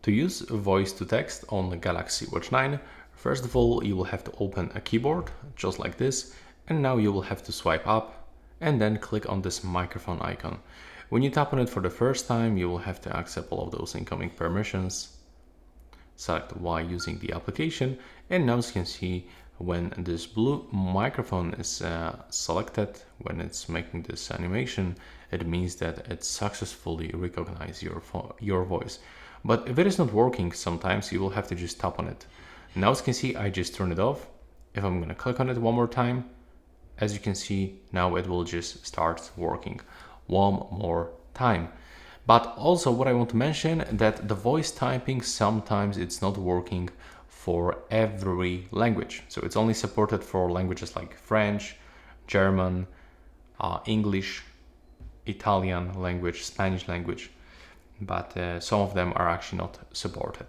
To use voice to text on the Galaxy Watch 9, first of all, you will have to open a keyboard, just like this, and now you will have to swipe up and then click on this microphone icon. When you tap on it for the first time, you will have to accept all of those incoming permissions, select Y using the application, and now as you can see, when this blue microphone is selected, when it's making this animation, it means that it successfully recognizes your voice. But if it is not working, sometimes you will have to just tap on it. Now as you can see, I just turned it off. If I'm gonna click on it one more time, as you can see, now it will just start working one more time. But also what I want to mention that the voice typing, sometimes it's not working for every language. So it's only supported for languages like French, German, English, Italian language, Spanish language, but some of them are actually not supported.